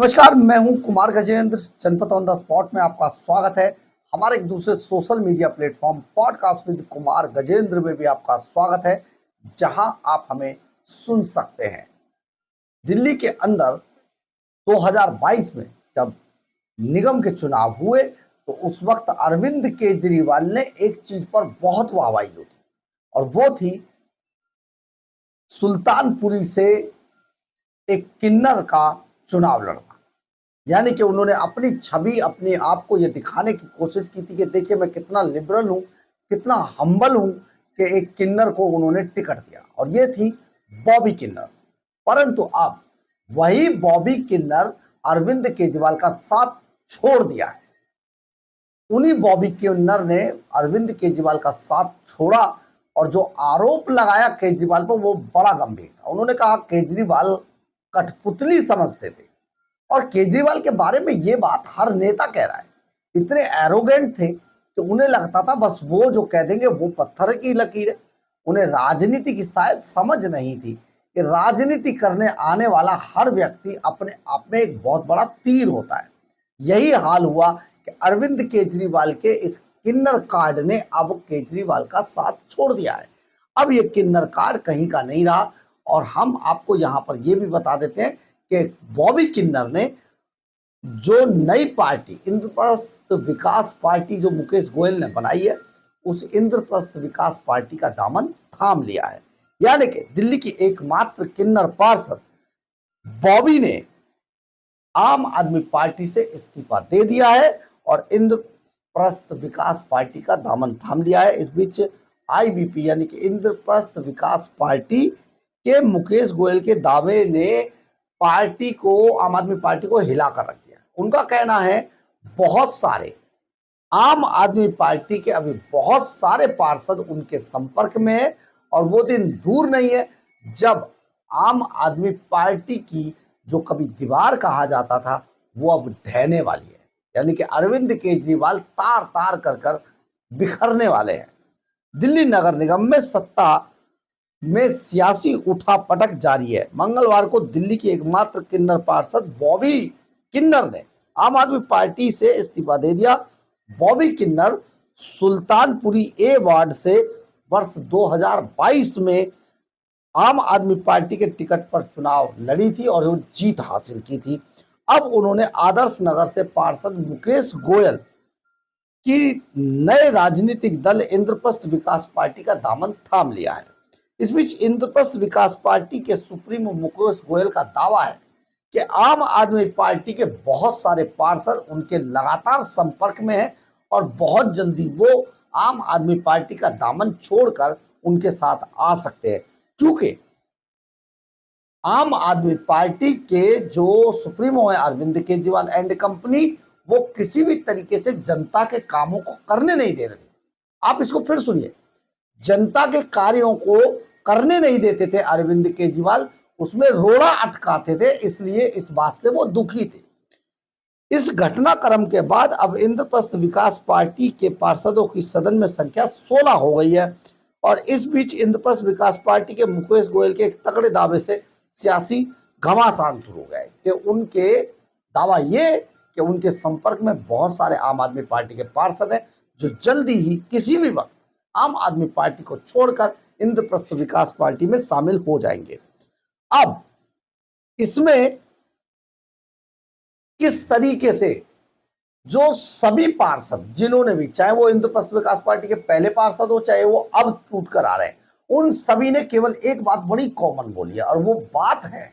नमस्कार, मैं हूं कुमार गजेंद्र। जनपद ऑन द स्पॉट में आपका स्वागत है। हमारे एक दूसरे social media platform podcast with Kumar Gajendra में भी आपका स्वागत है, जहां आप हमें सुन सकते हैं। दिल्ली के अंदर 2022 में जब निगम के चुनाव हुए तो उस वक्त अरविंद केजरीवाल ने एक चीज पर बहुत वाहवाही ली थी, और वो थी सुल्तानपुरी से एक किन्नर का चुनाव लड़ना। यानी कि उन्होंने अपनी छवि, अपने आप को ये दिखाने की कोशिश की थी कि देखिए मैं कितना लिबरल हूं, कितना हम्बल हूं, कि एक किन्नर को उन्होंने टिकट दिया, और ये थी बॉबी किन्नर। परंतु अब वही बॉबी किन्नर अरविंद केजरीवाल का साथ छोड़ दिया है। उन्हीं बॉबी किन्नर ने अरविंद केजरीवाल का साथ छोड़ा, और जो आरोप लगाया केजरीवाल पर वो बड़ा गंभीर था। उन्होंने कहा केजरीवाल कठपुतली समझते थे, और केजरीवाल के बारे में ये बात हर नेता कह रहा है। इतने एरोगेंट थे कि उन्हें लगता था बस वो जो कह देंगे वो पत्थर की लकीर है। उन्हें राजनीति की शायद समझ नहीं थी कि राजनीति करने आने वाला हर व्यक्ति अपने आप में एक बहुत बड़ा तीर होता है। यही हाल हुआ कि अरविंद केजरीवाल के इस किन्नर कार्ड ने अब केजरीवाल का साथ छोड़ दिया है। अब ये किन्नर कार्ड कहीं का नहीं रहा, और हम आपको यहां पर यह भी बता देते हैं कि बॉबी किन्नर ने जो नई पार्टी इंद्रप्रस्थ विकास पार्टी जो मुकेश गोयल ने बनाई है, उस इंद्रप्रस्थ विकास पार्टी का दामन थाम लिया है। यानी कि दिल्ली की एकमात्र किन्नर पार्षद बॉबी ने आम आदमी पार्टी से इस्तीफा दे दिया है और इंद्रप्रस्थ विकास पार्टी का दामन थाम लिया है। इस बीच आईवीपी यानी कि इंद्रप्रस्थ विकास पार्टी के मुकेश गोयल के दावे ने पार्टी को, आम आदमी पार्टी को हिलाकर रख दिया। उनका कहना है बहुत सारे आम आदमी पार्टी के अभी बहुत सारे पार्षद उनके संपर्क में है, और वो दिन दूर नहीं है जब आम आदमी पार्टी की जो कभी दीवार कहा जाता था वो अब ढहने वाली है। यानी कि अरविंद केजरीवाल तार तार कर बिखरने वाले हैं। दिल्ली नगर निगम में सत्ता में सियासी उठापटक जारी है। मंगलवार को दिल्ली की एकमात्र किन्नर पार्षद बॉबी किन्नर ने आम आदमी पार्टी से इस्तीफा दे दिया। बॉबी किन्नर सुल्तानपुरी ए वार्ड से वर्ष 2022 में आम आदमी पार्टी के टिकट पर चुनाव लड़ी थी और वो जीत हासिल की थी। अब उन्होंने आदर्श नगर से पार्षद मुकेश गोयल की नए राजनीतिक दल इंद्रप्रस्थ विकास पार्टी का दामन थाम लिया है। इस बीच इंद्रप्रस्थ विकास पार्टी के सुप्रीमो मुकेश गोयल का दावा है कि आम आदमी पार्टी के बहुत सारे पार्षद उनके लगातार संपर्क में हैं, और बहुत जल्दी वो आम आदमी पार्टी का दामन छोड़कर उनके साथ आ सकते हैं, क्योंकि आम आदमी पार्टी के जो सुप्रीमो है अरविंद केजरीवाल एंड कंपनी, वो किसी भी तरीके से जनता के कामों को करने नहीं दे रहे। आप इसको फिर सुनिए, जनता के कार्यों को करने नहीं देते थे अरविंद केजरीवाल, उसमें रोड़ा अटकाते थे, इसलिए इस बात से वो दुखी थे। इस घटनाक्रम के बाद अब इंद्रप्रस्थ विकास पार्टी के पार्षदों की सदन में संख्या 16 हो गई है, और इस बीच इंद्रप्रस्थ विकास पार्टी के मुकेश गोयल के एक तगड़े दावे से सियासी घमासान शुरू हो गए कि उनके दावा ये कि उनके संपर्क में बहुत सारे आम आदमी पार्टी के पार्षद हैं जो जल्दी ही किसी भी वक्त आम आदमी पार्टी को छोड़कर इंद्रप्रस्थ विकास पार्टी में शामिल हो जाएंगे। अब इसमें किस तरीके से जो सभी पार्षद जिन्होंने भी, चाहे वो इंद्रप्रस्थ विकास पार्टी के पहले पार्षद हो, चाहे वो अब टूट कर आ रहे हैं, उन सभी ने केवल एक बात बड़ी कॉमन बोली है, और वो बात है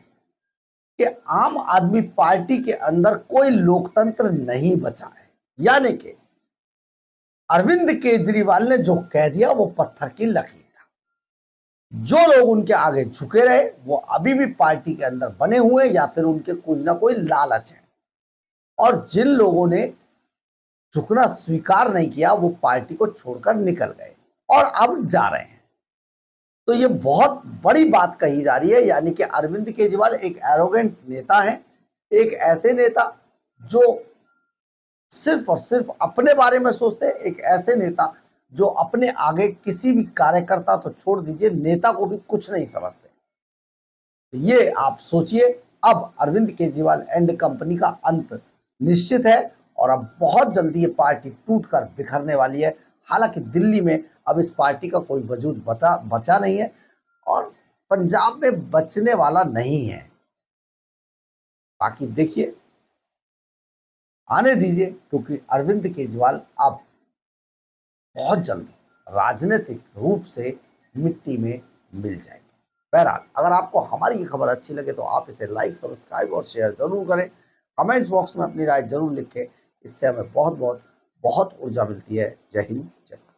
कि आम आदमी पार्टी के अंदर कोई लोकतंत्र नहीं बचा है। यानी कि अरविंद केजरीवाल ने जो कह दिया वो पत्थर की लकीर था। जो लोग उनके आगे झुके रहे वो अभी भी पार्टी के अंदर बने हुए, या फिर उनके कोई ना कोई लालच है, और जिन लोगों ने झुकना स्वीकार नहीं किया वो पार्टी को छोड़कर निकल गए और अब जा रहे हैं। तो ये बहुत बड़ी बात कही जा रही है। यानी कि अरविंद केजरीवाल एक एरोगेंट नेता है, एक ऐसे नेता जो सिर्फ और सिर्फ अपने बारे में सोचते हैं, एक ऐसे नेता जो अपने आगे किसी भी कार्यकर्ता तो छोड़ दीजिए, नेता को भी कुछ नहीं समझते। ये आप सोचिए अब अरविंद केजरीवाल एंड कंपनी का अंत निश्चित है और अब बहुत जल्दी ये पार्टी टूटकर बिखरने वाली है। हालांकि दिल्ली में अब इस पार्टी का कोई वजूद बचा नहीं है और पंजाब में बचने वाला नहीं है। बाकी देखिए, आने दीजिए, क्योंकि अरविंद केजरीवाल अब बहुत जल्दी राजनीतिक रूप से मिट्टी में मिल जाएंगे। बहरहाल, अगर आपको हमारी ये खबर अच्छी लगे तो आप इसे लाइक, सब्सक्राइब और शेयर जरूर करें। कमेंट्स बॉक्स में अपनी राय जरूर लिखें, इससे हमें बहुत बहुत बहुत ऊर्जा मिलती है। जय हिंद, जय भारत।